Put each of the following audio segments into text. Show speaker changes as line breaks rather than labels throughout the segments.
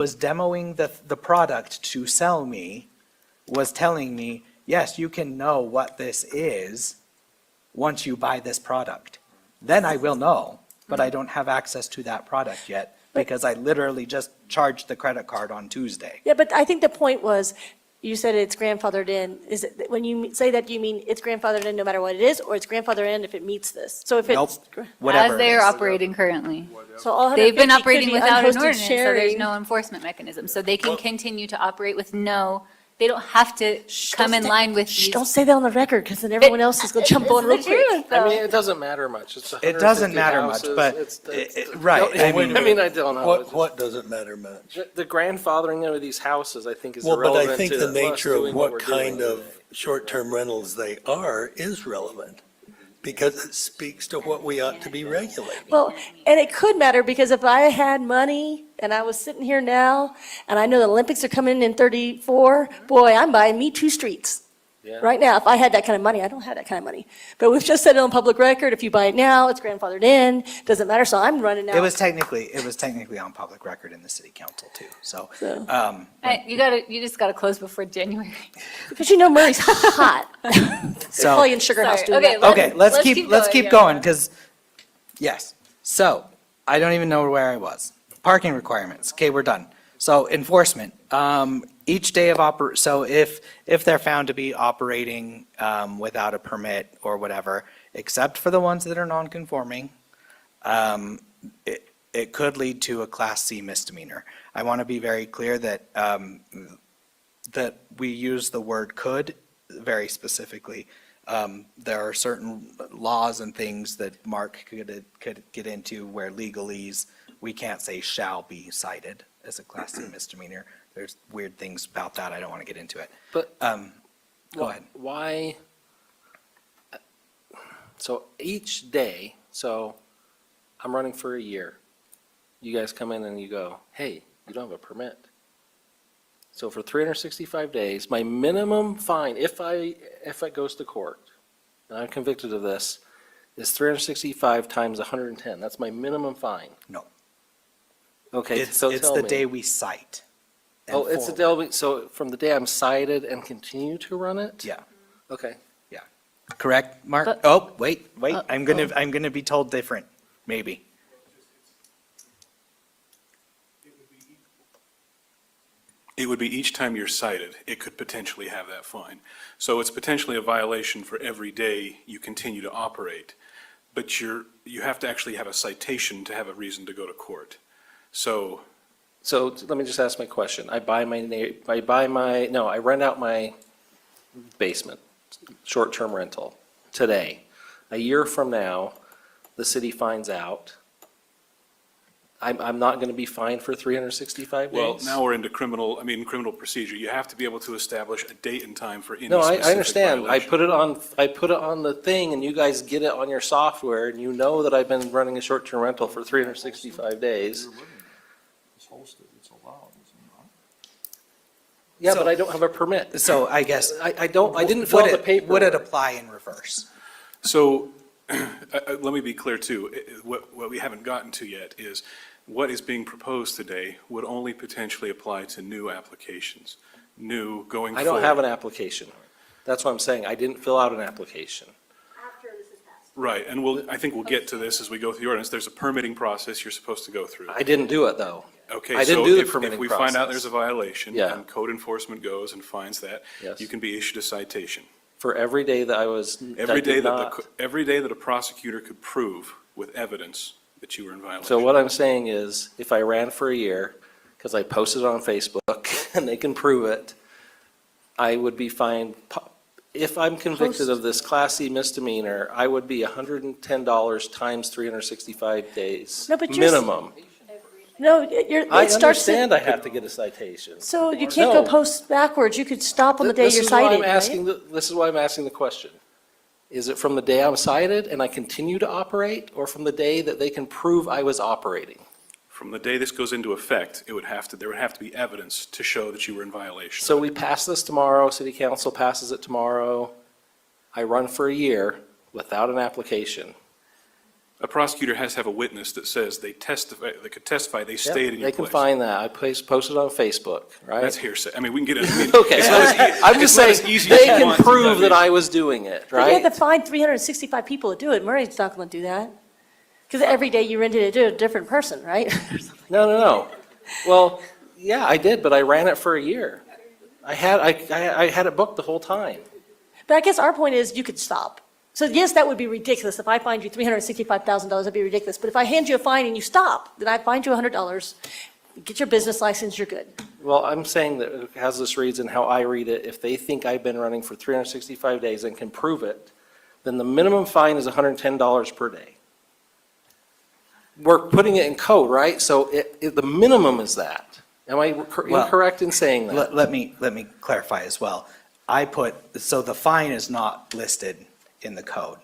was demoing the product to sell me, was telling me, yes, you can know what this is once you buy this product. Then I will know, but I don't have access to that product yet because I literally just charged the credit card on Tuesday.
Yeah, but I think the point was, you said it's grandfathered in. Is it, when you say that, do you mean it's grandfathered in no matter what it is, or it's grandfathered in if it meets this? So if
Nope,
it's,
whatever
As they
it
are
is.
operating currently.
so all
They've been
150 could
operating
be
without an
unhosted
ordinance, so there's
sharing.
no enforcement mechanism. So they can continue to operate with they don't have to come in line with
Shh,
these.
don't say that on the record, because then everyone else is going to jump on real
It's the
quick.
truth,
I mean,
though.
it doesn't matter much. It's
It doesn't
150
matter much,
houses.
but right, I mean-
I don't know.
What doesn't matter much?
The grandfathering of these houses, I think, is
Well, but
irrelevant
I think
to
the
us
nature
doing
of
what
what
we're doing
kind of
today.
short-term rentals they are is relevant, because it speaks to what we ought to be regulating.
Well, and it could matter, because if I had money and I was sitting here now, and I know the Olympics are coming in 34, boy, I'm buying me 2 streets.
Yeah.
Right now, if I had that kind of money, I don't have that kind of money. But we've just said it on public record, if you buy it now, it's grandfathered in, doesn't matter, so I'm running out.
It was technically on public record in the city council too, so.
So-
You just gotta close before January.
Because you know Murray's hot.
So-
Probably in Sugar House
Sorry,
doing
okay,
that.
Okay, let's keep
yeah.
going, because, yes. So, I don't even know where I was. Parking requirements, okay, we're done. So enforcement, each day of so if they're found to be operating without a permit or whatever, except for the ones that are non-conforming, it could lead to a Class C misdemeanor. I want to be very clear that that we use the word could very specifically. There are certain laws and things that Mark could get into where legalese, we can't say shall be cited as a Class C misdemeanor. There's weird things about that. I don't want to get into it.
But
Go ahead.
why? So each day, so I'm running for a year. You guys come in and you go, hey, you don't have a permit. So for 365 days, my minimum fine, if it goes to court, and I'm convicted of this, is 365 times 110. That's my minimum fine.
No.
Okay,
It's
so tell
the
me.
day we cite. and
Oh, it's the
forward.
day, so from the day I'm cited and continue to run it?
Yeah,
Okay.
correct, Mark?
But-
Oh, wait, I'm gonna be told different, maybe.
It would be each time you're cited, it could potentially have that fine. So it's potentially a violation for every day you continue to operate. But you have to actually have a citation to have a reason to go to court. So,
So let me just ask my question. I rent out my basement, short-term rental, today. A year from now, the city finds out. I'm not going to be fined for 365 days?
well, now we're into criminal procedure. You have to be able to establish a date and time for any
No,
specific
I understand. I
violation.
put it on the thing, and you guys get it on your software, and you know that I've been running a short-term rental for 365 days. Yeah, but I don't have a permit.
So I guess.
I didn't fill out the paperwork.
Would it apply in reverse?
So, let me be clear too. What we haven't gotten to yet is what is being proposed today would only potentially apply to new applications, new going
I
forward.
don't have an application. That's what I'm saying. I didn't fill out an application.
Right, and I think we'll get to this as we go through the ordinance. There's a permitting process you're supposed to go through.
I didn't do it, though.
Okay,
I didn't
so
do the
if
permitting
we find out
process.
there's a violation,
Yeah.
and code enforcement goes and finds that,
Yes.
you can be issued a citation.
For every day that I
Every day
did
that
not.
every day that a prosecutor could prove with evidence that you were in violation.
So what I'm saying is, if I ran for a year, because I posted it on Facebook, and they can prove it, I would be fined, if I'm convicted of this Class C misdemeanor, I would be $110 times 365 days.
No, but you're-
Minimum.
No,
I
it starts
understand
at,
I have to get a citation.
so you can't go
No.
post backwards. You could stop on the day
This
you're
is why I'm
cited, right?
asking This is why I'm asking the question. Is it from the day I'm cited and I continue to operate, or from the day that they can prove I was operating?
From the day this goes into effect, there would have to be evidence to show that you were in violation.
So we pass this tomorrow, city council passes it tomorrow. I run for a year without an application.
A prosecutor has to have a witness that says they could testify, they stayed in your
They can
place.
find that. I posted on Facebook, right?
That's hearsay. I mean, we can get it. I mean,
Okay,
it's not as
I'm just
it's not
saying,
as easy as
they
you
can
want to,
prove
I
that
mean.
I was doing it,
If you had
right?
to find 365 people to do it, Murray's not going to do that. Because every day you rented it to a different person, right?
No. Well, yeah, I did, but I ran it for a year. I had it booked the whole time.
But I guess our point is you could stop. So yes, that would be ridiculous. If I find you $365,000, that'd be ridiculous. But if I hand you a fine and you stop, then I find you $100, get your business license, you're good.
Well, I'm saying that as this reads and how I read it, if they think I've been running for 365 days and can prove it, then the minimum fine is $110 per day. We're putting it in code, right? So the minimum is that. Am I
Well,
incorrect in saying that?
Let me clarify as well. So the fine is not listed in the code.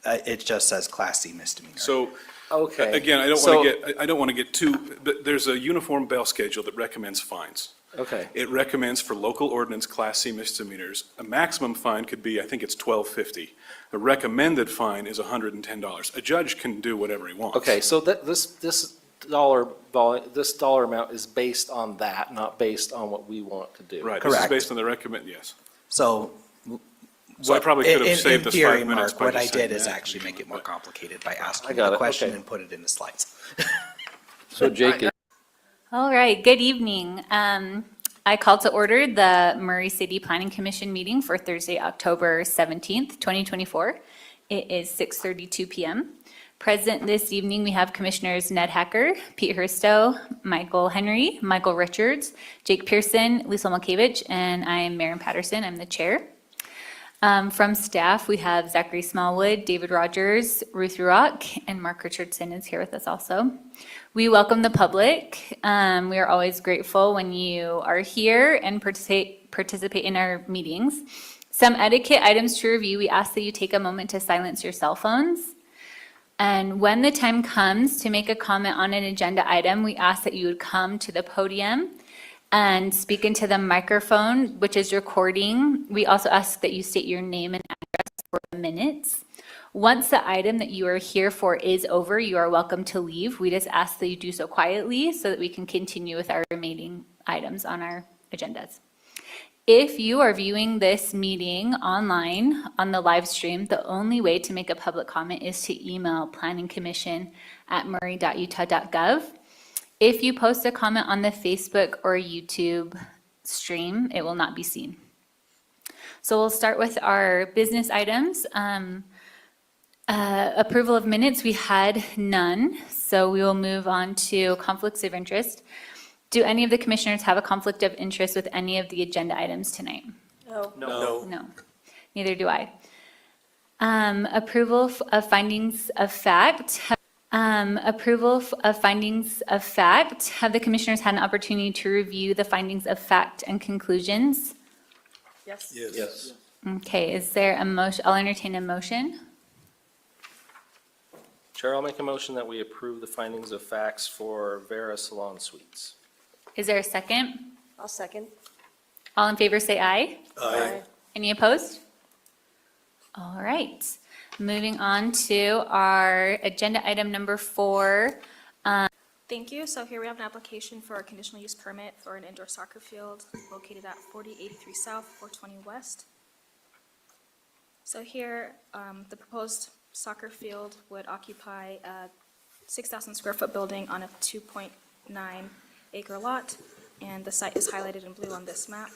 It just says Class C misdemeanor.
So,
Okay.
again, I
So-
don't want to get too, but there's a uniform bail schedule that recommends fines.
Okay.
It recommends for local ordinance Class C misdemeanors, a maximum fine could be, I think it's $12.50. A recommended fine is $110. A judge can do whatever he wants.
Okay, so this dollar amount is based on that, not based on what we want to do.
Right, this is
Correct.
based on the recommend, yes.
So.
So I probably could have saved us 5
In theory,
minutes
Mark,
by
what I
just saying
did is
that.
actually make it more complicated by
I
asking
got
the
it,
question
okay.
and put it in the slides.
So Jake,
All right, good evening. I call to order the Murray City Planning Commission meeting for Thursday, October 17th, 2024. It is 6:32 PM. Present this evening, we have Commissioners Ned Hacker, Pete Herstow, Michael Henry, Michael Richards, Jake Pearson, Lisa Malkiewicz, and I am Maren Patterson. I'm the chair. From staff, we have Zachary Smallwood, David Rogers, Ruth Rurock, and Mark Richardson is here with us also. We welcome the public. We are always grateful when you are here and participate in our meetings. Some etiquette items to review. We ask that you take a moment to silence your cell phones. And when the time comes to make a comment on an agenda item, we ask that you would come to the podium and speak into the microphone, which is recording. We also ask that you state your name and address for the minutes. Once the item that you are here for is over, you are welcome to leave. We just ask that you do so quietly so that we can continue with our remaining items on our agendas. If you are viewing this meeting online on the live stream, the only way to make a public comment is to email planningcommission@murray.utah.gov. If you post a comment on the Facebook or YouTube stream, it will not be seen. So we'll start with our business items. Approval of minutes, we had none, so we will move on to conflicts of interest. Do any of the commissioners have a conflict of interest with any of the agenda items tonight?
No.
No, neither do I. Approval of findings of fact. Approval of findings of fact. Have the commissioners had an opportunity to review the findings of fact and conclusions?
Yes.
Okay, is there a motion? I'll entertain a motion.
Chair, I'll make a motion that we approve the findings of facts for Vera Salon Suites.
Is there a second?
I'll second.
All in favor, say aye.
Aye.
Any opposed? All right, moving on to our agenda item number 4.
Thank you. So here we have an application for a conditional use permit for an indoor soccer field located at 4083 South, 420 West. So here, the proposed soccer field would occupy a 6,000 square foot building on a 2.9 acre lot, and the site is highlighted in blue on this map.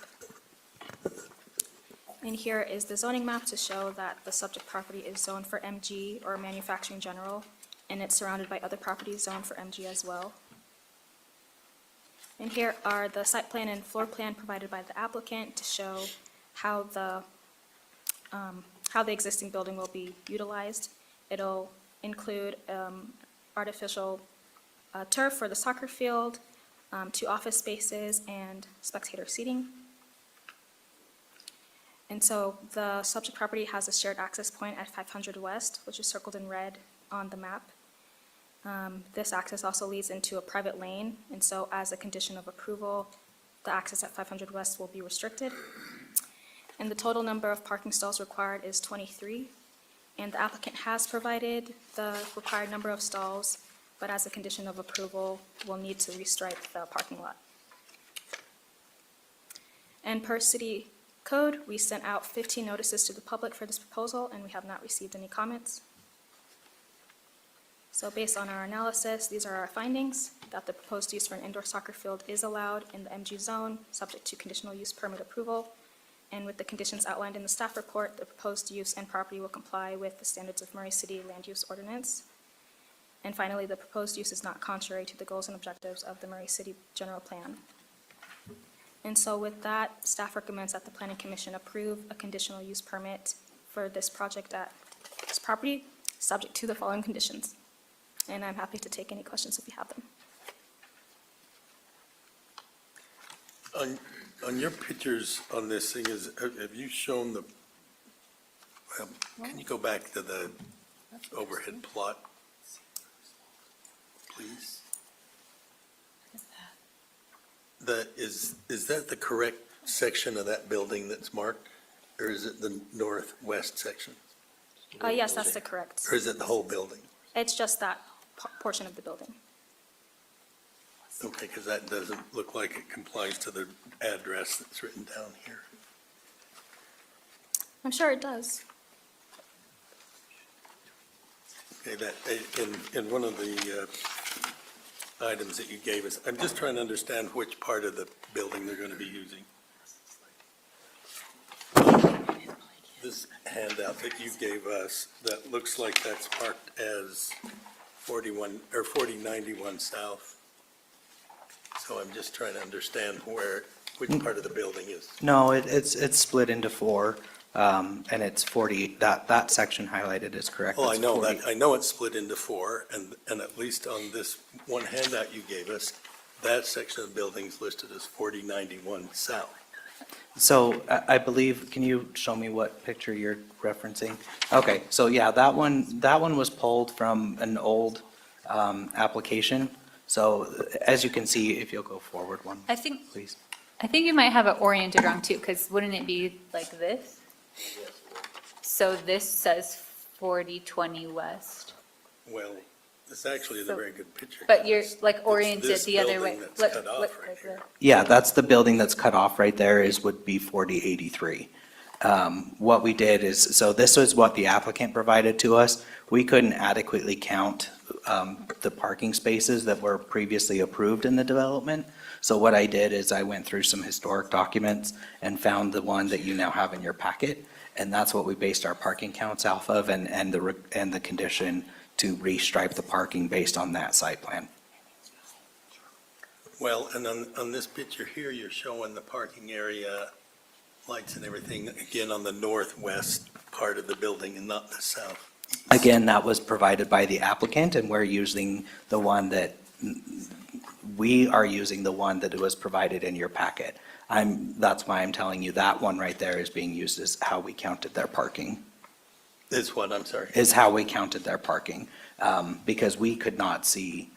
And here is the zoning map to show that the subject property is zoned for MG or manufacturing general, and it's surrounded by other properties zoned for MG as well. And here are the site plan and floor plan provided by the applicant to show how the existing building will be utilized. It'll include artificial turf for the soccer field, 2 office spaces, and spectator seating. And so the subject property has a shared access point at 500 West, which is circled in red on the map. This access also leads into a private lane, and so as a condition of approval, the access at 500 West will be restricted. And the total number of parking stalls required is 23, And the applicant has provided the required number of stalls, but as a condition of approval, will need to restripe the parking lot. And per city code, we sent out 15 notices to the public for this proposal, and we have not received any comments. So based on our analysis, these are our findings, that the proposed use for an indoor soccer field is allowed in the MG zone, subject to conditional use permit approval. And with the conditions outlined in the staff report, the proposed use and property will comply with the standards of Murray City Land Use Ordinance. And finally, the proposed use is not contrary to the goals and objectives of the Murray City General Plan. And so with that, staff recommends that the Planning Commission approve a conditional use permit for this project at this property, subject to the following conditions. And I'm happy to take any questions if you have them.
On your pictures on this thing have you shown the, can you go back to the overhead plot? Please. Is that the correct section of that building that's marked? Or is it the northwest section?
Yes, that's the correct.
Or is it the whole building?
It's just that portion of the building.
Okay, because that doesn't look like it complies to the address that's written down here.
I'm sure it does.
Okay, that, in one of the items that you gave us, I'm just trying to understand which part of the building they're going to be using. This handout that you gave us, that looks like that's marked as 4091 South. So I'm just trying to understand which part of the building is.
No, it's split into four, and it's 40, that section highlighted is correct.
Oh, I
It's
know
40.
that, I know it's split into four, and at least on this one handout you gave us, that section of the building is listed as 4091 South.
So I believe, can you show me what picture you're referencing? Okay, so yeah, that one was pulled from an old application. So as you can see, if you'll go forward one,
I think
please.
you might have it oriented wrong too, because wouldn't it be like this? So this says 4020 West,
Well, this actually is a very good picture.
but you're like
It's
oriented
this
the other way.
building that's
Look,
cut off
look,
right
like
here.
this.
Yeah, that's the building that's cut off right there would be 4083. What we did is, so this is what the applicant provided to us. We couldn't adequately count the parking spaces that were previously approved in the development. So what I did is I went through some historic documents and found the one that you now have in your packet. And that's what we based our parking counts off of and the condition to restripe the parking based on that site plan.
Well, and on this picture here, you're showing the parking area, lights and everything, again, on the northwest part of the building and not the south.
Again, that was provided by the applicant, and we're using the one that, we are using the one that was provided in your packet. That's why I'm telling you that one right there is being used as how we counted their parking,
This one, I'm sorry.
is how we counted their parking. Because we could not see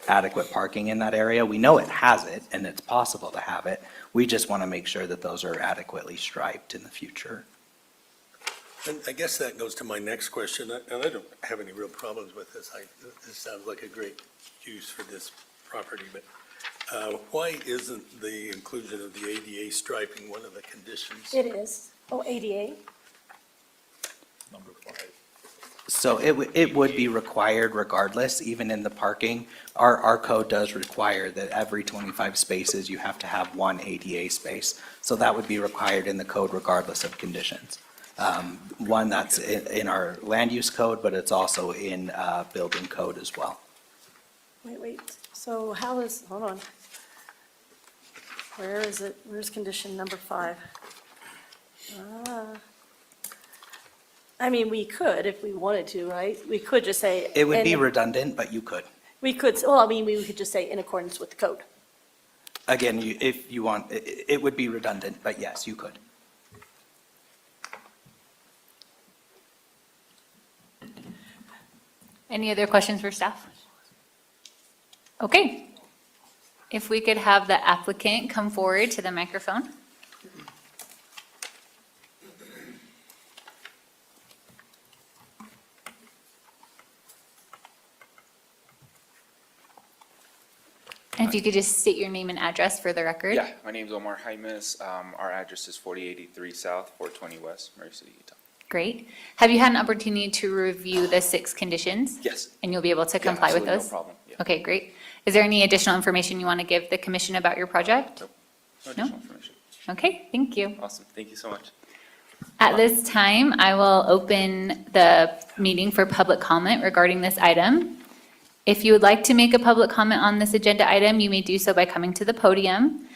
adequate parking in that area. We know it has it, and it's possible to have it. We just want to make sure that those are adequately striped in the future.
And I guess that goes to my next question, and I don't have any real problems with this. This sounds like a great use for this property, but why isn't the inclusion of the ADA striping one of the conditions?
It is. Oh, ADA?
So it would be required regardless, even in the parking. Our code does require that every 25 spaces, you have to have one ADA space. So that would be required in the code regardless of conditions. One that's in our land use code, but it's also in building code as well.
Wait. So how is, hold on. Where is it? Where's condition number 5? I mean, we could if we wanted to, right? We could just say.
It would be
and
redundant, but you could.
We could, well, I mean, we could just say in accordance with the code.
Again, if you want, it would be redundant, but yes, you could.
Any other questions for staff? Okay. If we could have the applicant come forward to the microphone. you could just state your name and address for the record.
Yeah, my name's Omar Jaimes. Our address is 4083 South, 420 West, Murray City, Utah.
Great. Have you had an opportunity to review the 6 conditions?
Yes.
And you'll be able to
Yeah,
comply with
absolutely,
those?
no problem. Yeah.
Okay, great. Is there any additional information you want to give the commission about your project?
Nope. No additional information.
Okay, thank you.
Awesome. Thank you so much.
At this time, I will open the meeting for public comment regarding this item. If you would like to make a public comment on this agenda item, you may do so by coming to the podium.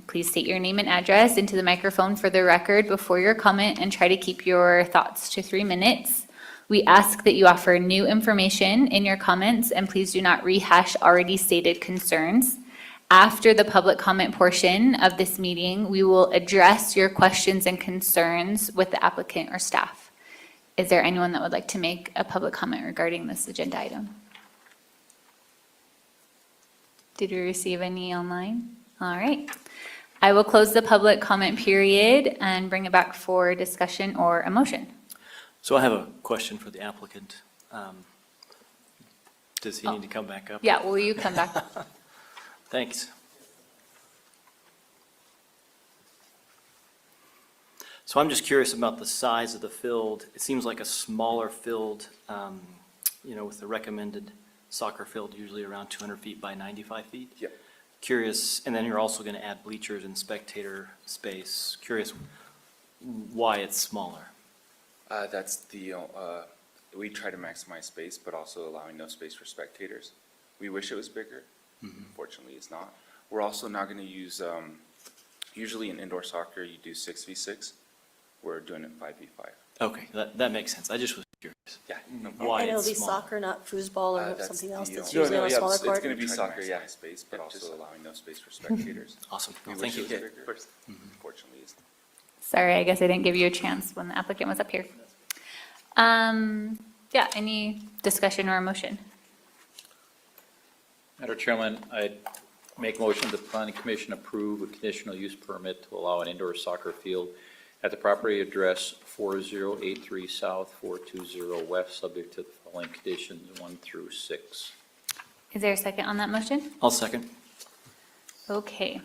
Please state your name and address into the microphone for the record before your comment and try to keep your thoughts to 3 minutes. We ask that you offer new information in your comments and please do not rehash already stated concerns. After the public comment portion of this meeting, we will address your questions and concerns with the applicant or staff. Is there anyone that would like to make a public comment regarding this agenda item? Did we receive any online? All right. I will close the public comment period and bring it back for discussion or a motion.
So I have a question for the applicant. Does he need to come back up?
Yeah, will you come back?
Thanks. So I'm just curious about the size of the field. It seems like a smaller field, with the recommended soccer field usually around 200 feet by 95 feet.
Yep.
Curious, and then you're also going to add bleachers and spectator space. Curious why it's smaller.
That's the, we try to maximize space, but also allowing no space for spectators. We wish it was bigger. Unfortunately, it's not. We're also not going to use, usually in indoor soccer, you do 6v6. We're doing it 5v5.
Okay, that makes sense. I just was curious.
Yeah. No problem.
Why
And it'll
it's
be
smaller.
soccer, not foosball or
That's
something else
the
that's
only-
usually on a
yeah,
smaller
it's
court?
going to be Try to soccer, maximize yeah, space, but just also allowing no space for spectators.
Awesome.
We
Well,
wish
thank
it
you.
was bigger. Unfortunately, it's not.
Sorry, I guess I didn't give you a chance when the applicant was up here. Yeah, any discussion or a motion?
Madam Chairman, I'd make motion that the Planning Commission approve a conditional use permit to allow an indoor soccer field at the property address 4083 South, 420 West, subject to the following conditions 1 through 6.
Is there a second on that motion?
I'll second.
Okay.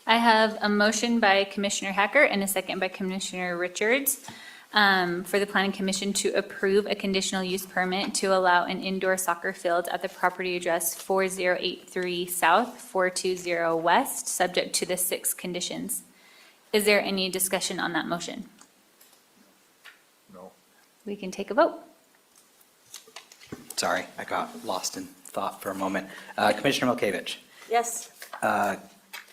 I have a motion by Commissioner Hacker and a second by Commissioner Richards for the Planning Commission to approve a conditional use permit to allow an indoor soccer field at the property address 4083 South, 420 West, subject to the 6 conditions. Is there any discussion on that motion?
No.
We can take a vote.
Sorry, I got lost in thought for a moment. Commissioner Milkovich,
Yes.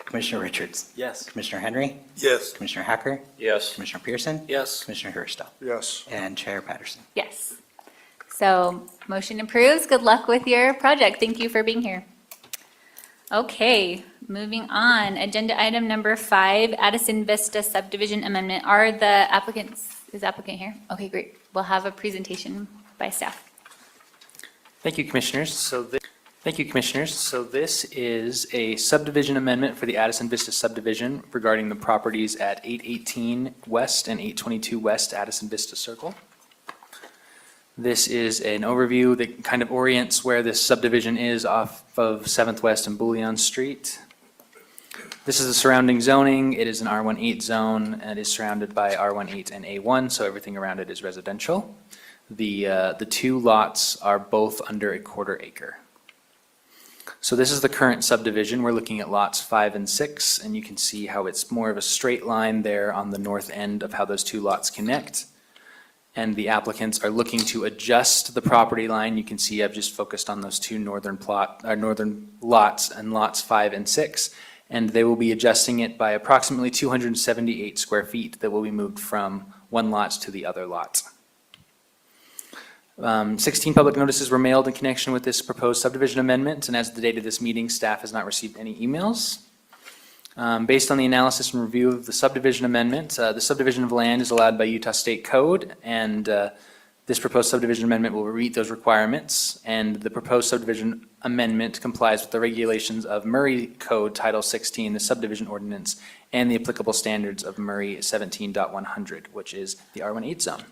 Commissioner Richards,
Yes.
Commissioner Henry,
Yes.
Commissioner Hacker,
Yes.
Commissioner Pearson,
Yes.
Commissioner Hurstow,
Yes.
and Chair Patterson.
Yes. So motion approves. Good luck with your project. Thank you for being here. Okay, moving on. Agenda item number 5, Addison Vista subdivision amendment. Are the applicants, is the applicant here? Okay, great. We'll have a presentation by staff.
Thank you, Commissioners. So this is a subdivision amendment for the Addison Vista subdivision regarding the properties at 818 West and 822 West Addison Vista Circle. This is an overview that kind of orients where this subdivision is off of 7th West and Bullion Street. This is the surrounding zoning. It is an R18 zone and is surrounded by R18 and A1, so everything around it is residential. The 2 lots are both under a 1/4 acre. So this is the current subdivision. We're looking at lots 5 and 6, and you can see how it's more of a straight line there on the north end of how those 2 lots connect. And the applicants are looking to adjust the property line. You can see I've just focused on those 2 northern lots and lots 5 and 6. And they will be adjusting it by approximately 278 square feet that will be moved from one lot to the other lot. 16 public notices were mailed in connection with this proposed subdivision amendment, and as of the date of this meeting, staff has not received any emails. Based on the analysis and review of the subdivision amendment, the subdivision of land is allowed by Utah State Code, and this proposed subdivision amendment will meet those requirements, and the proposed subdivision amendment complies with the regulations of Murray Code Title 16, the subdivision ordinance, and the applicable standards of Murray 17.100, which is the R18 zone.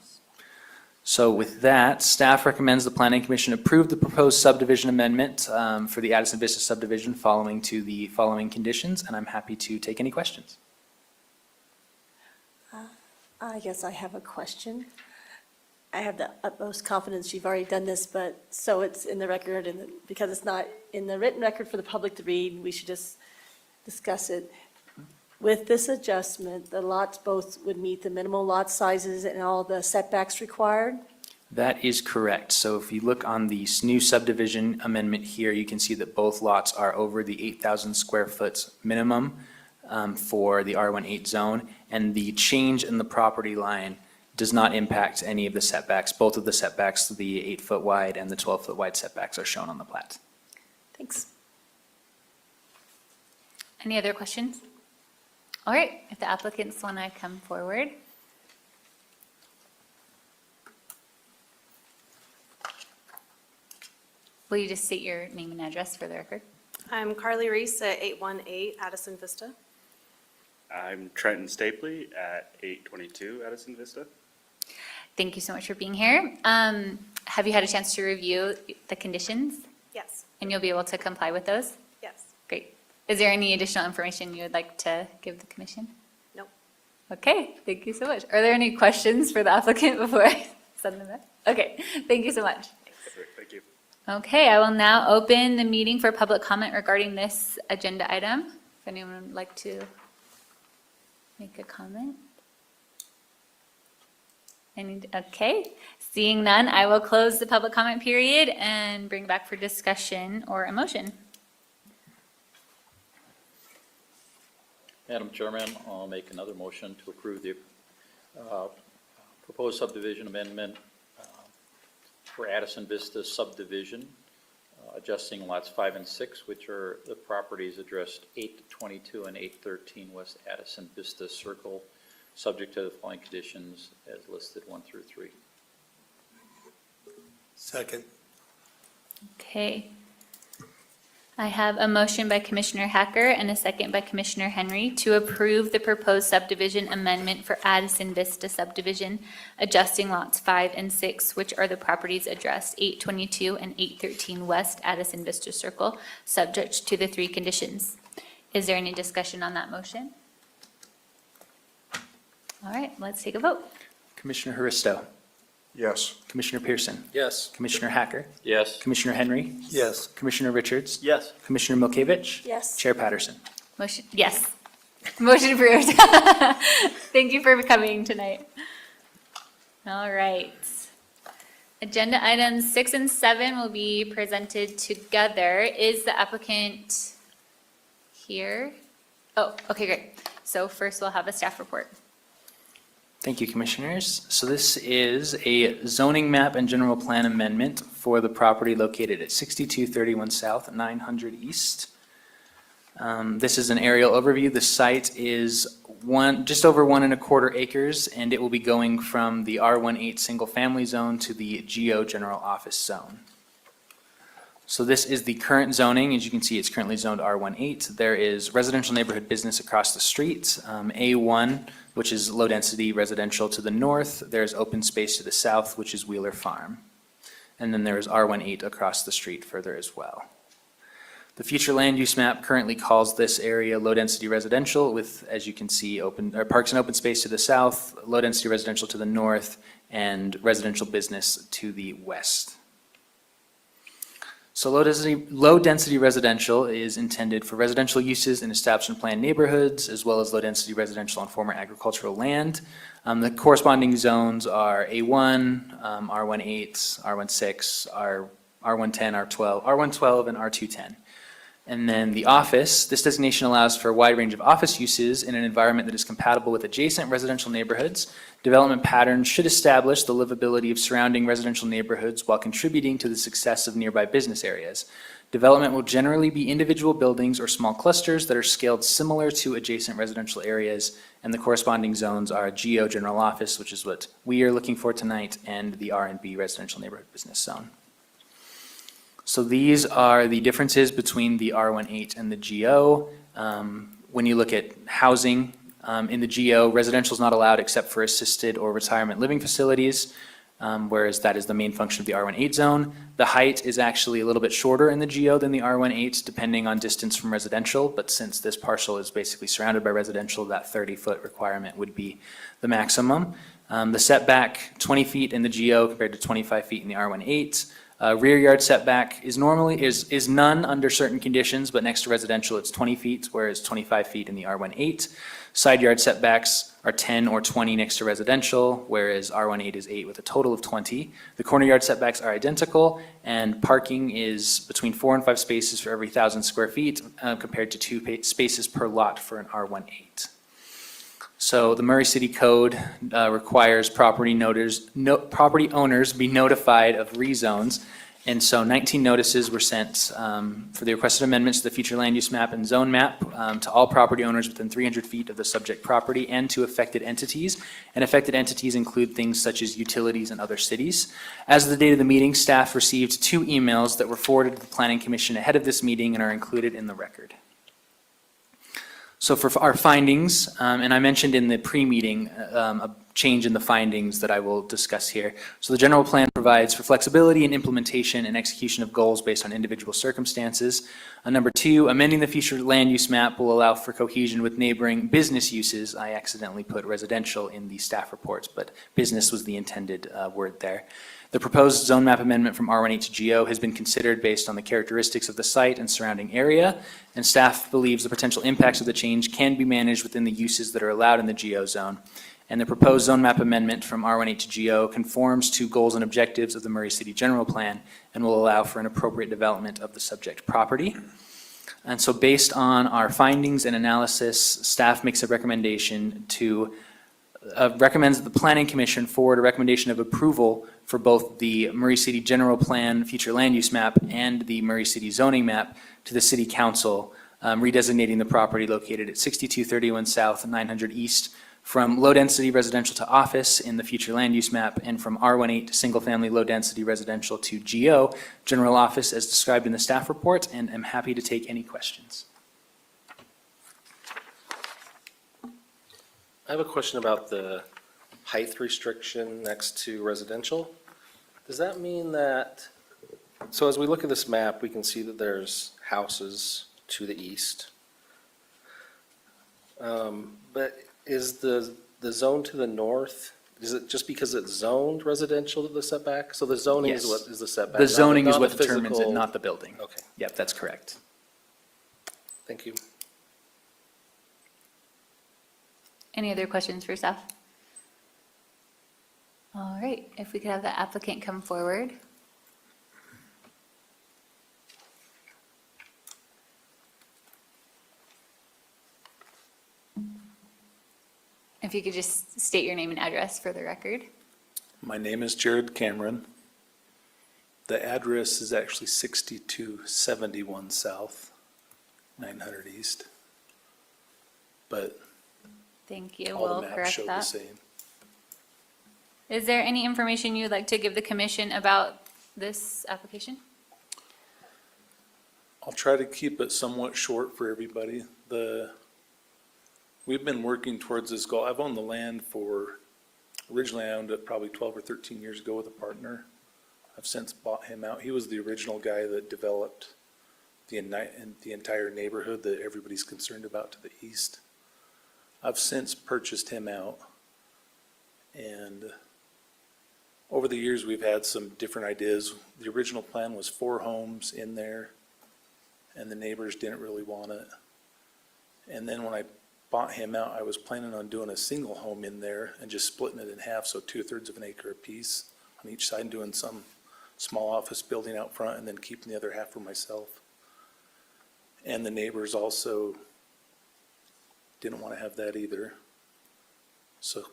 So with that, staff recommends the Planning Commission approve the proposed subdivision amendment for the Addison Vista subdivision following to the following conditions, and I'm happy to take any questions.
I guess I have a question. I have the utmost confidence you've already done this, but so it's in the record, and because it's not in the written record for the public to read, we should just discuss it. With this adjustment, the lots both would meet the minimal lot sizes and all the setbacks required?
That is correct. So if you look on the new subdivision amendment here, you can see that both lots are over the 8,000 square foot minimum for the R18 zone, and the change in the property line does not impact any of the setbacks. Both of the setbacks, the 8-foot wide and the 12-foot wide setbacks, are shown on the plat.
Thanks.
Any other questions? All right, if the applicants want to come forward. Will you just state your name and address for the record?
I'm Carly Reese at 818 Addison Vista.
I'm Trenton Stapley at 822 Addison Vista.
Thank you so much for being here. Have you had a chance to review the conditions?
Yes,
And you'll be able to comply with those?
yes.
Great. Is there any additional information you would like to give the commission?
Nope.
Okay, thank you so much. Are there any questions for the applicant before I send them back? Okay, thank you so much.
Thank you.
Okay, I will now open the meeting for public comment regarding this agenda item. If anyone would like to make a comment? Okay, seeing none, I will close the public comment period and bring back for discussion or a motion.
Madam Chairman, I'll make another motion to approve the proposed subdivision amendment for Addison Vista subdivision, adjusting lots 5 and 6, which are the properties addressed 822 and 813 West Addison Vista Circle, subject to the following conditions as listed 1 through 3.
Second.
Okay. I have a motion by Commissioner Hacker and a second by Commissioner Henry to approve the proposed subdivision amendment for Addison Vista subdivision, adjusting lots 5 and 6, which are the properties addressed 822 and 813 West Addison Vista Circle, subject to the 3 conditions. Is there any discussion on that motion? All right, let's take a vote.
Commissioner Haristo,
Yes.
Commissioner Pearson,
Yes.
Commissioner Hacker,
Yes.
Commissioner Henry,
Yes.
Commissioner Richards,
Yes.
Commissioner Milkovich,
Yes.
Chair Patterson.
Motion, yes. Motion approved. Thank you for coming tonight. All right. Agenda items 6 and 7 will be presented together. Is the applicant here? Oh, okay, great. So first we'll have a staff report.
Thank you, Commissioners. So this is a zoning map and general plan amendment for the property located at 6231 South, 900 East. This is an aerial overview. The site is just over 1¼ acres, and it will be going from the R18 single-family zone to the GO general office zone. So this is the current zoning. As you can see, it's currently zoned R18. There is residential neighborhood business across the street. A1, which is low-density residential to the north. There's open space to the south, which is Wheeler Farm. And then there is R18 across the street further as well. The future land use map currently calls this area low-density residential with, as you can see, parks and open space to the south, low-density residential to the north, and residential business to the west. So low-density residential is intended for residential uses in established and planned neighborhoods, as well as low-density residential on former agricultural land. The corresponding zones are A1, R18, R16, R110, R12, and R210. And then the office, this designation allows for a wide range of office uses in an environment that is compatible with adjacent residential neighborhoods. Development patterns should establish the livability of surrounding residential neighborhoods while contributing to the success of nearby business areas. Development will generally be individual buildings or small clusters that are scaled similar to adjacent residential areas, and the corresponding zones are GO General Office, which is what we are looking for tonight, and the R&B Residential Neighborhood Business Zone. So these are the differences between the R18 and the GO. When you look at housing in the GO, residential is not allowed except for assisted or retirement living facilities. whereas that is the main function of the R18 zone. The height is actually a little bit shorter in the GO than the R18, depending on distance from residential, but since this parcel is basically surrounded by residential, that 30-foot requirement would be the maximum. The setback, 20 feet in the GO compared to 25 feet in the R18. Rear yard setback is none under certain conditions, but next to residential, it's 20 feet, whereas 25 feet in the R18. Side yard setbacks are 10 or 20 next to residential, whereas R18 is 8 with a total of 20. The corner yard setbacks are identical, and parking is between 4 and 5 spaces for every 1,000 square feet, compared to 2 spaces per lot for an R18. So the Murray City Code requires property owners be notified of rezones. And so 19 notices were sent for the requested amendments to the future land use map and zone map to all property owners within 300 feet of the subject property and to affected entities. And affected entities include things such as utilities and other cities. As of the date of the meeting, staff received 2 emails that were forwarded to the Planning Commission ahead of this meeting and are included in the record. So for our findings, and I mentioned in the pre-meeting a change in the findings that I will discuss here. So the general plan provides for flexibility in implementation and execution of goals based on individual circumstances. Number 2, amending the future land use map will allow for cohesion with neighboring business uses. I accidentally put residential in the staff reports, but business was the intended word there. The proposed zone map amendment from R18 to GO has been considered based on the characteristics of the site and surrounding area, and staff believes the potential impacts of the change can be managed within the uses that are allowed in the GO zone. And the proposed zone map amendment from R18 to GO conforms to goals and objectives of the Murray City General Plan and will allow for an appropriate development of the subject property. And so based on our findings and analysis, staff makes a recommendation to recommends that the Planning Commission forward a recommendation of approval for both the Murray City General Plan Future Land Use Map and the Murray City Zoning Map to the City Council, redesignating the property located at 6231 South, 900 East from low-density residential to office in the Future Land Use Map, and from R18 single-family low-density residential to GO, General Office as described in the staff report, and I'm happy to take any questions.
I have a question about the height restriction next to residential. Does that mean that, so as we look at this map, we can see that there's houses to the east. But is the zone to the north, is it just because it's zoned residential to the setback? So the zoning is what is the setback?
The zoning is
not
what
the
determines it,
physical-
not the building.
Okay,
Yep, that's correct.
thank you.
Any other questions for staff? All right, if we could have the applicant come forward. If you could just state your name and address for the record.
My name is Jared Cameron. The address is actually 6271 South, 900 East. But
Thank you,
all the
we'll
maps
correct
show the
that.
same.
Is there any information you'd like to give the commission about this application?
I'll try to keep it somewhat short for everybody. We've been working towards this goal. I've owned the land originally I owned it probably 12 or 13 years ago with a partner. I've since bought him out. He was the original guy that developed the entire neighborhood that everybody's concerned about to the east. I've since purchased him out. And over the years, we've had some different ideas. The original plan was 4 homes in there, and the neighbors didn't really want it. And then when I bought him out, I was planning on doing a single home in there and just splitting it in half, so 2/3 of an acre apiece on each side, and doing some small office building out front, and then keeping the other half for myself. And the neighbors also didn't want to have that either. So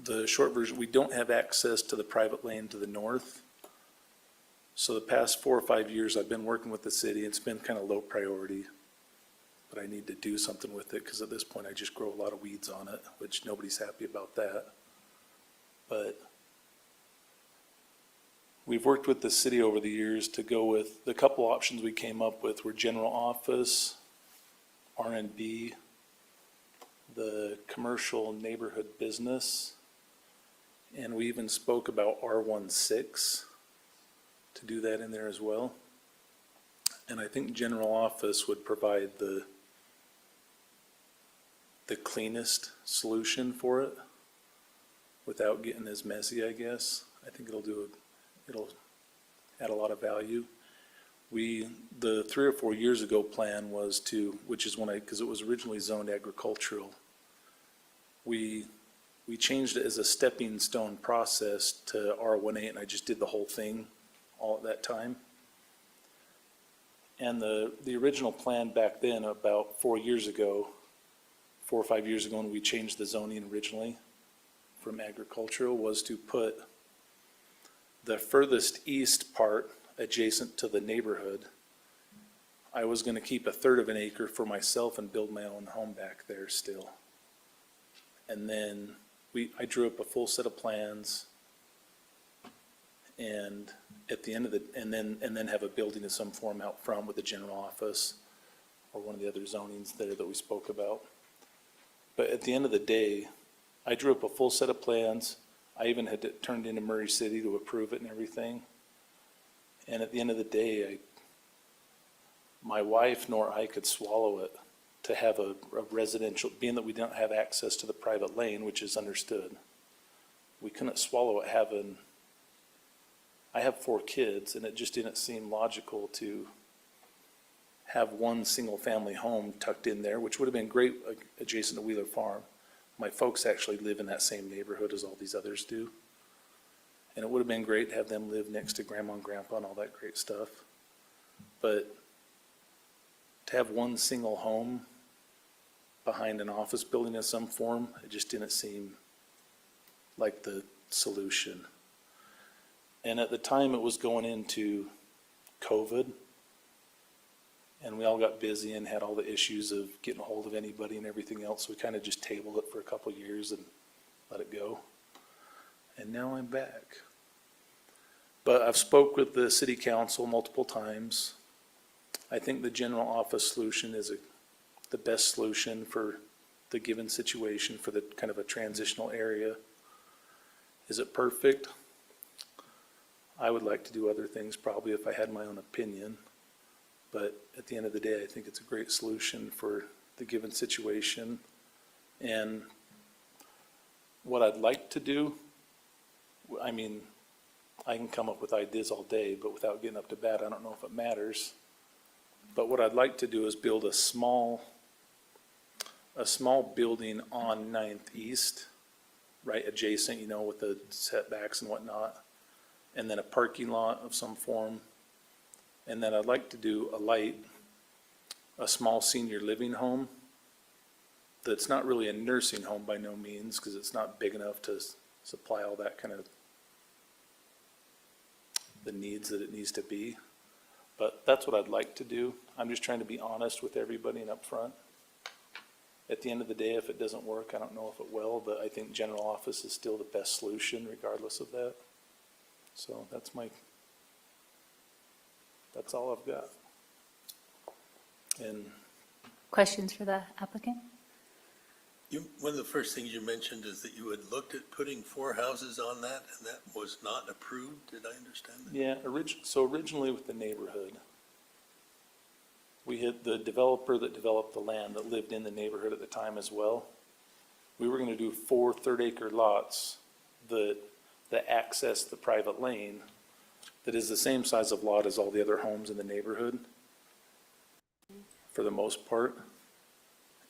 the short version, we don't have access to the private lane to the north. So the past 4 or 5 years, I've been working with the city. It's been kind of low priority, but I need to do something with it because at this point I just grow a lot of weeds on it, which nobody's happy about that. But we've worked with the city over the years to go with, the couple options we came up with were general office, R&B, the commercial neighborhood business, And we even spoke about R16 to do that in there as well. And I think general office would provide the cleanest solution for it without getting as messy, I guess. I think it'll add a lot of value. The 3 or 4 years ago plan was to, which is when because it was originally zoned agricultural, we changed it as a stepping stone process to R18, and I just did the whole thing all at that time. And the original plan back then, about 4 years ago, 4 or 5 years ago, when we changed the zoning originally from agricultural, was to put the furthest east part adjacent to the neighborhood. I was gonna keep 1/3 of an acre for myself and build my own home back there still. And then I drew up a full set of plans, and at the end of and then have a building of some form out front with a general office or one of the other zonings there that we spoke about. But at the end of the day, I drew up a full set of plans. I even had it turned into Murray City to approve it and everything. And at the end of the day, my wife nor I could swallow it to have a residential, being that we don't have access to the private lane, which is understood. We couldn't swallow it having, I have 4 kids, and it just didn't seem logical to have one single-family home tucked in there, which would have been great adjacent to Wheeler Farm. My folks actually live in that same neighborhood as all these others do. And it would have been great to have them live next to Grandma and Grandpa and all that great stuff. But to have one single home behind an office building of some form, it just didn't seem like the solution. And at the time, it was going into COVID, and we all got busy and had all the issues of getting a hold of anybody and everything else. So we kind of just tabled it for a couple of years and let it go. And now I'm back. But I've spoke with the city council multiple times. I think the general office solution is the best solution for the given situation, for the kind of a transitional area. Is it perfect? I would like to do other things probably if I had my own opinion. But at the end of the day, I think it's a great solution for the given situation. And what I'd like to do, I mean, I can come up with ideas all day, but without getting up to bat, I don't know if it matters. But what I'd like to do is build a small building on 9th East, right adjacent, you know, with the setbacks and whatnot, and then a parking lot of some form. And then I'd like to do a small senior living home that's not really a nursing home by no means, because it's not big enough to supply all that kind of the needs that it needs to be. But that's what I'd like to do. I'm just trying to be honest with everybody and upfront. At the end of the day, if it doesn't work, I don't know if it will, but I think general office is still the best solution regardless of that. So that's all I've got. And
Questions for the applicant?
One of the first things you mentioned is that you had looked at putting 4 houses on that, and that was not approved. Did I understand that?
yeah, so originally with the neighborhood, we had the developer that developed the land that lived in the neighborhood at the time as well. We were gonna do 4 third-acre lots that access the private lane that is the same size of lot as all the other homes in the neighborhood, for the most part.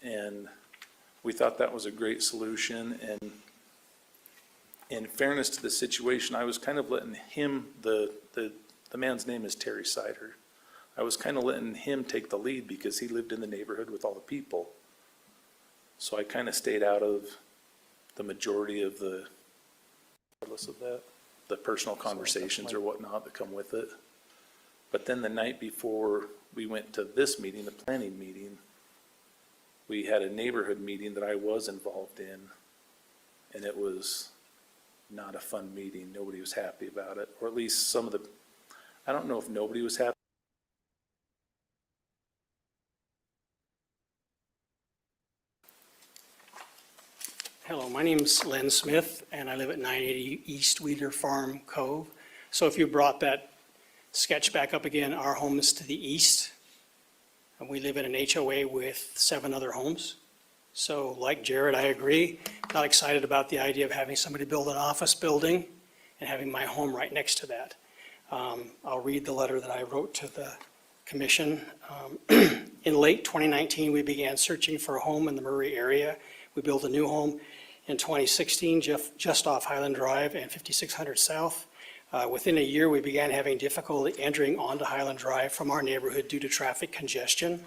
And we thought that was a great solution, and in fairness to the situation, I was kind of letting him, the man's name is Terry Sider. I was kind of letting him take the lead because he lived in the neighborhood with all the people. So I kind of stayed out of the majority of regardless of that, the personal conversations or whatnot that come with it. But then the night before we went to this meeting, the planning meeting, we had a neighborhood meeting that I was involved in, and it was not a fun meeting. Nobody was happy about it, or at least I don't know if nobody was happy.
Hello, my name's Len Smith, and I live at 980 East Wheeler Farm Cove. So if you brought that sketch back up again, our home is to the east, and we live in an HOA with 7 other homes. So like Jared, I agree, not excited about the idea of having somebody build an office building and having my home right next to that. I'll read the letter that I wrote to the commission. In late 2019, we began searching for a home in the Murray area. We built a new home in 2016, just off Highland Drive and 5600 South. Within a year, we began having difficulty entering onto Highland Drive from our neighborhood due to traffic congestion.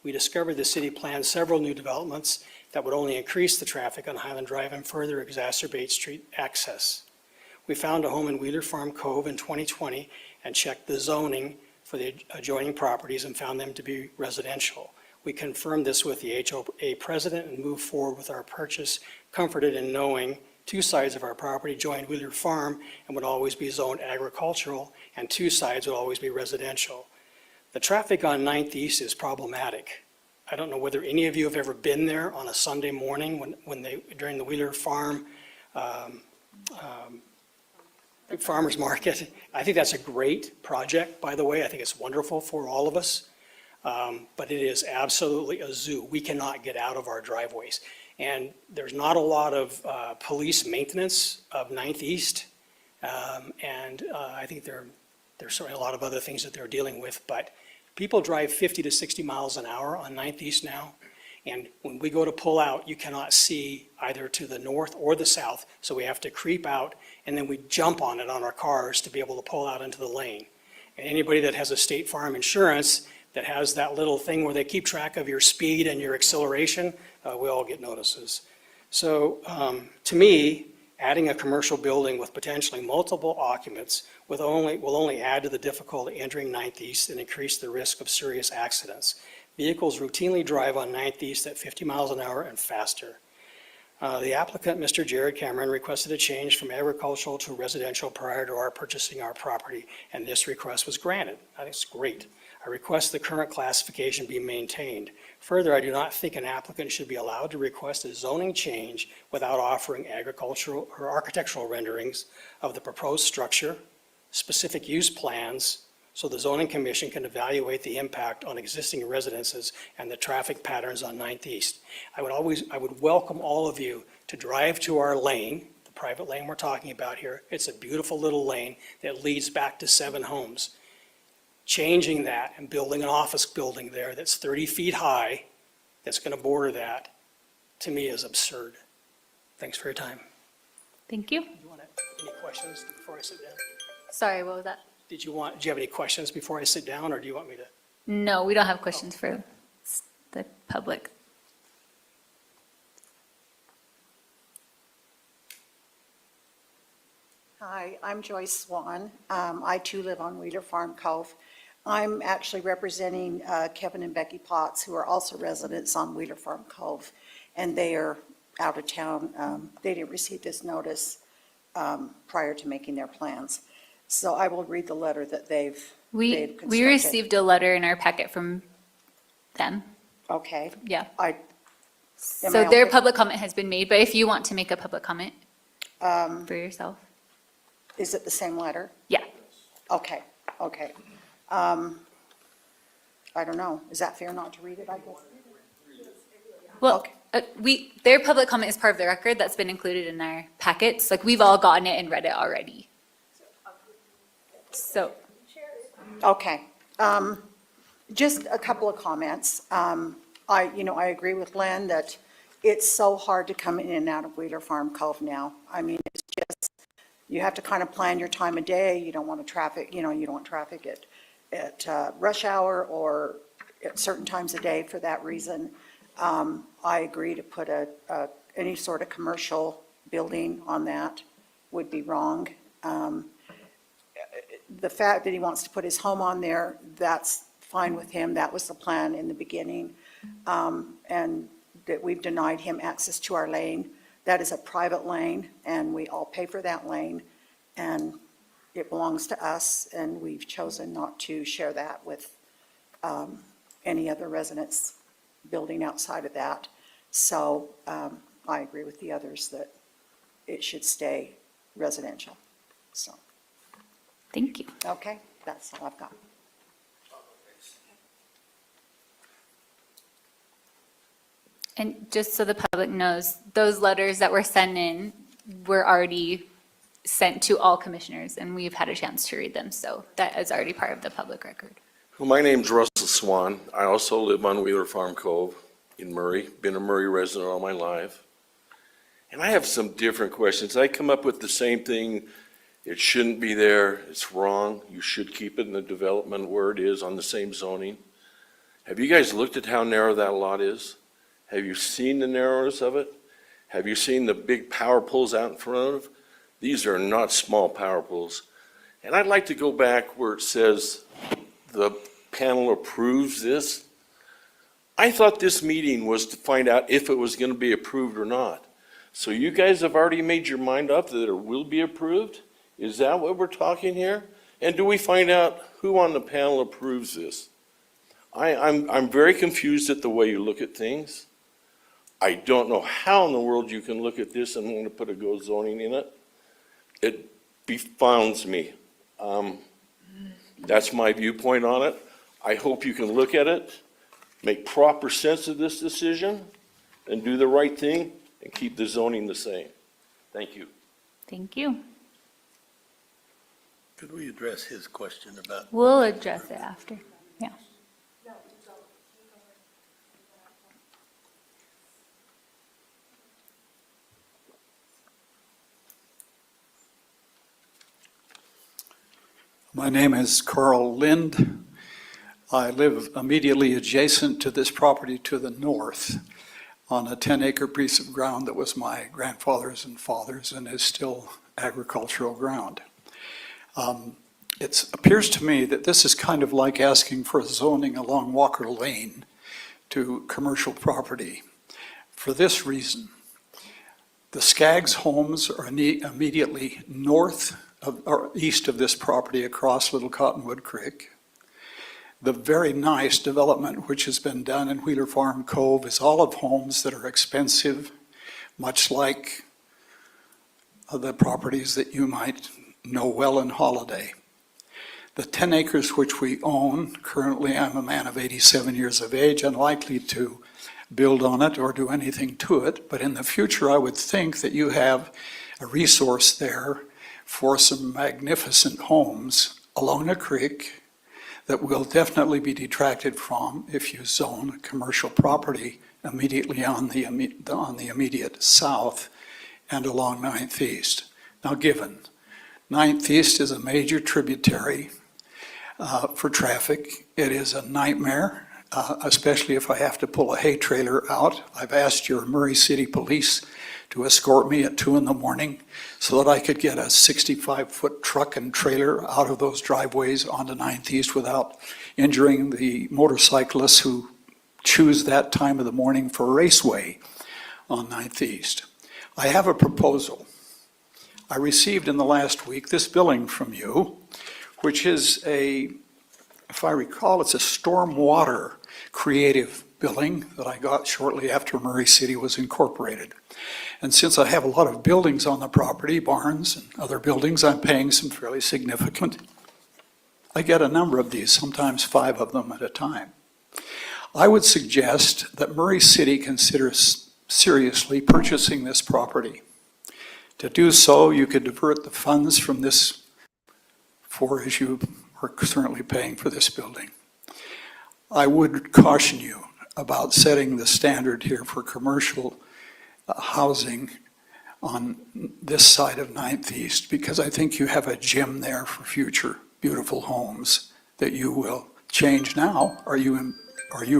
We discovered the city planned several new developments that would only increase the traffic on Highland Drive and further exacerbate street access. We found a home in Wheeler Farm Cove in 2020 and checked the zoning for the adjoining properties and found them to be residential. We confirmed this with the HOA president and moved forward with our purchase, comforted in knowing 2 sides of our property joined Wheeler Farm and would always be zoned agricultural, and 2 sides would always be residential. The traffic on 9th East is problematic. I don't know whether any of you have ever been there on a Sunday morning during the Wheeler Farm farmers market. I think that's a great project, by the way. I think it's wonderful for all of us. But it is absolutely a zoo. We cannot get out of our driveways. And there's not a lot of police maintenance of 9th East. And I think there's certainly a lot of other things that they're dealing with. But people drive 50 to 60 miles an hour on 9th East now. And when we go to pull out, you cannot see either to the north or the south. So we have to creep out, and then we jump on it on our cars to be able to pull out into the lane. And anybody that has a State Farm insurance that has that little thing where they keep track of your speed and your acceleration, we all get notices. So to me, adding a commercial building with potentially multiple occupants will only add to the difficulty entering 9th East and increase the risk of serious accidents. Vehicles routinely drive on 9th East at 50 miles an hour and faster. The applicant, Mr. Jared Cameron, requested a change from agricultural to residential prior to our purchasing our property, and this request was granted. I think it's great. I request the current classification be maintained. Further, I do not think an applicant should be allowed to request a zoning change without offering agricultural or architectural renderings of the proposed structure, specific use plans, so the zoning commission can evaluate the impact on existing residences and the traffic patterns on 9th East. I would welcome all of you to drive to our lane, the private lane we're talking about here. It's a beautiful little lane that leads back to 7 homes. Changing that and building an office building there that's 30 feet high, that's going to border that, to me is absurd. Thanks for your time.
Thank you.
Do you want any questions before I sit down?
Sorry, what was that?
Do you have any questions before I sit down, or do you want me to?
No, we don't have questions for the public.
Hi, I'm Joyce Swan. I too live on Wheeler Farm Cove. I'm actually representing Kevin and Becky Potts, who are also residents on Wheeler Farm Cove, and they are out of town. They didn't receive this notice prior to making their plans. So I will read the letter that they've
We
constructed.
received a letter in our packet from them.
Okay.
Yeah.
Am
So
I
their
okay?
public comment has been made, but if you want to make a public comment for yourself.
Is it the same letter?
Yeah.
Okay, okay. I don't know. Is that fair not to read it, I guess?
Well,
Okay.
their public comment is part of the record that's been included in our packets. Like, we've all gotten it and read it already. So,
Okay. Just a couple of comments. I agree with Len that it's so hard to come in and out of Wheeler Farm Cove now. I mean, it's just, you have to kind of plan your time of day. You don't want traffic at rush hour or at certain times of day for that reason. I agree to put any sort of commercial building on that would be wrong. The fact that he wants to put his home on there, that's fine with him. That was the plan in the beginning. And that we've denied him access to our lane. That is a private lane, and we all pay for that lane. And it belongs to us, and we've chosen not to share that with any other residents building outside of that. So I agree with the others that it should stay residential. So,
Thank you.
okay, that's all I've got.
And just so the public knows, those letters that were sent in were already sent to all commissioners, and we've had a chance to read them, so that is already part of the public record.
Well, my name's Russell Swan. I also live on Wheeler Farm Cove in Murray, been a Murray resident all my life. And I have some different questions. I come up with the same thing. It shouldn't be there. It's wrong. You should keep it in the development where it is on the same zoning. Have you guys looked at how narrow that lot is? Have you seen the narrowness of it? Have you seen the big power poles out in front of? These are not small power poles. And I'd like to go back where it says the panel approves this. I thought this meeting was to find out if it was going to be approved or not. So you guys have already made your mind up that it will be approved? Is that what we're talking here? And do we find out who on the panel approves this? I'm very confused at the way you look at things. I don't know how in the world you can look at this and want to put a go zoning in it. It befounds me. That's my viewpoint on it. I hope you can look at it, make proper sense of this decision, and do the right thing, and keep the zoning the same. Thank you.
Thank you.
Could we address his question about?
We'll address it after. Yeah.
My name is Carl Lind. I live immediately adjacent to this property to the north on a 10-acre piece of ground that was my grandfather's and father's and is still agricultural ground. It appears to me that this is kind of like asking for zoning along Walker Lane to commercial property. For this reason, the Skaggs homes are immediately north of, or east of this property across Little Cottonwood Creek. The very nice development which has been done in Wheeler Farm Cove is all of homes that are expensive, much like the properties that you might know well in Holiday. The 10 acres which we own, currently I'm a man of 87 years of age, unlikely to build on it or do anything to it, but in the future I would think that you have a resource there for some magnificent homes along a creek that will definitely be detracted from if you zone commercial property immediately on the immediate south and along 9th East. Now given, 9th East is a major tributary for traffic. It is a nightmare, especially if I have to pull a hay trailer out. I've asked your Murray City Police to escort me at 2 in the morning so that I could get a 65-foot truck and trailer out of those driveways onto 9th East without injuring the motorcyclists who choose that time of the morning for a raceway on 9th East. I have a proposal. I received in the last week this billing from you, which is if I recall, it's a stormwater creative billing that I got shortly after Murray City was incorporated. And since I have a lot of buildings on the property, barns and other buildings, I'm paying some fairly significant. I get a number of these, sometimes 5 of them at a time. I would suggest that Murray City considers seriously purchasing this property. To do so, you could divert the funds from this for, as you are currently paying for this building. I would caution you about setting the standard here for commercial housing on this side of 9th East, because I think you have a gem there for future beautiful homes that you will change now. Are you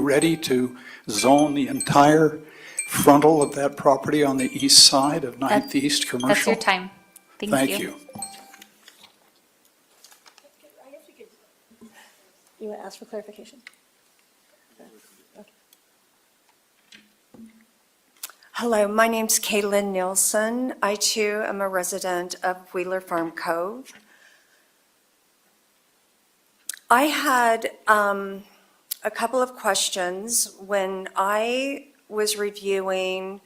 ready to zone the entire frontal of that property on the east side of 9th East commercial?
That's your time. Thank you.
You want to ask for clarification?
Hello, my name's Kaylin Nielsen. I too am a resident of Wheeler Farm Cove. I had a couple of questions when I was reviewing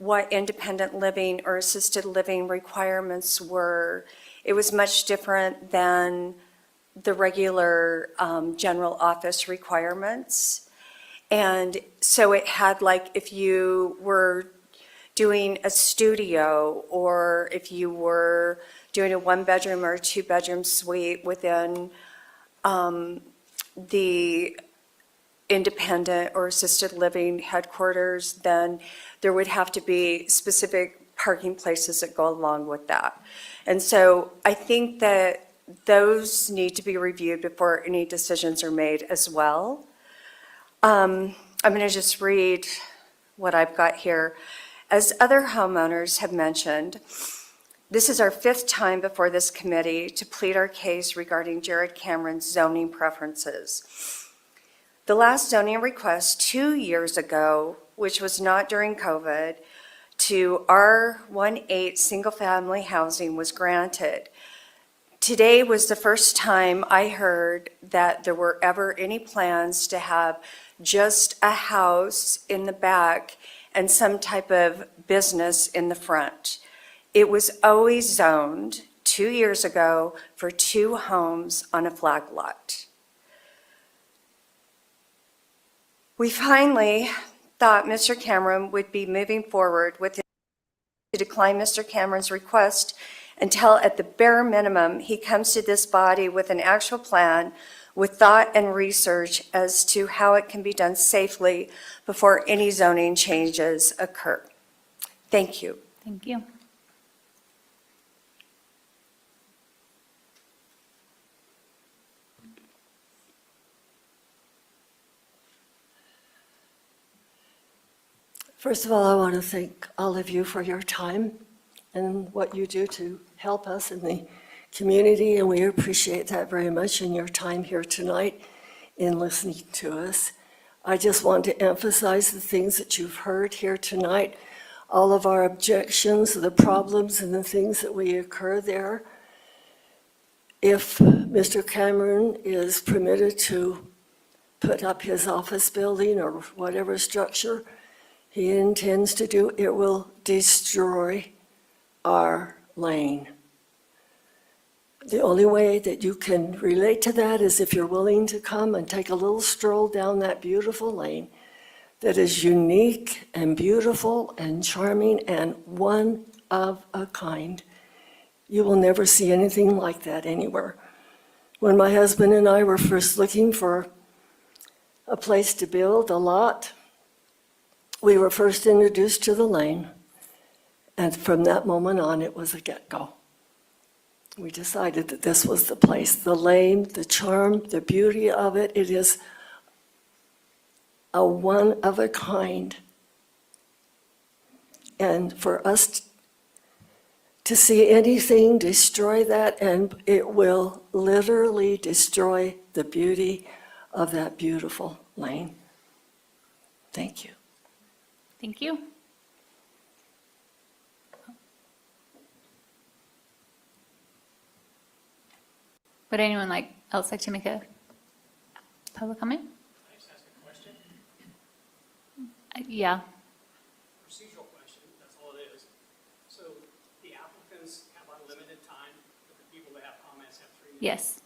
what independent living or assisted living requirements were. It was much different than the regular general office requirements. And so it had, like, if you were doing a studio, or if you were doing a one-bedroom or a two-bedroom suite within the independent or assisted living headquarters, then there would have to be specific parking places that go along with that. And so I think that those need to be reviewed before any decisions are made as well. I'm going to just read what I've got here. As other homeowners have mentioned, this is our 5th time before this committee to plead our case regarding Jared Cameron's zoning preferences. The last zoning request 2 years ago, which was not during COVID, to R18 single-family housing was granted. Today was the first time I heard that there were ever any plans to have just a house in the back and some type of business in the front. It was always zoned 2 years ago for 2 homes on a flag lot. We finally thought Mr. Cameron would be moving forward with it to decline Mr. Cameron's request until at the bare minimum he comes to this body with an actual plan with thought and research as to how it can be done safely before any zoning changes occur. Thank you.
Thank you.
First of all, I want to thank all of you for your time and what you do to help us in the community, and we appreciate that very much in your time here tonight in listening to us. I just want to emphasize the things that you've heard here tonight, all of our objections, the problems and the things that we occur there. If Mr. Cameron is permitted to put up his office building or whatever structure he intends to do, it will destroy our lane. The only way that you can relate to that is if you're willing to come and take a little stroll down that beautiful lane that is unique and beautiful and charming and one of a kind. You will never see anything like that anywhere. When my husband and I were first looking for a place to build a lot, we were first introduced to the lane, and from that moment on, it was a get-go. We decided that this was the place. The lane, the charm, the beauty of it, it is a one-of-a-kind. And for us to see anything destroy that, and it will literally destroy the beauty of that beautiful lane. Thank you.
Thank you. Would anyone else like to make a public comment?
Can I just ask a question?
Yeah.
Procedural question, that's all it is. So the applicants have unlimited time, but the people that have comments have 3 minutes?
Yes.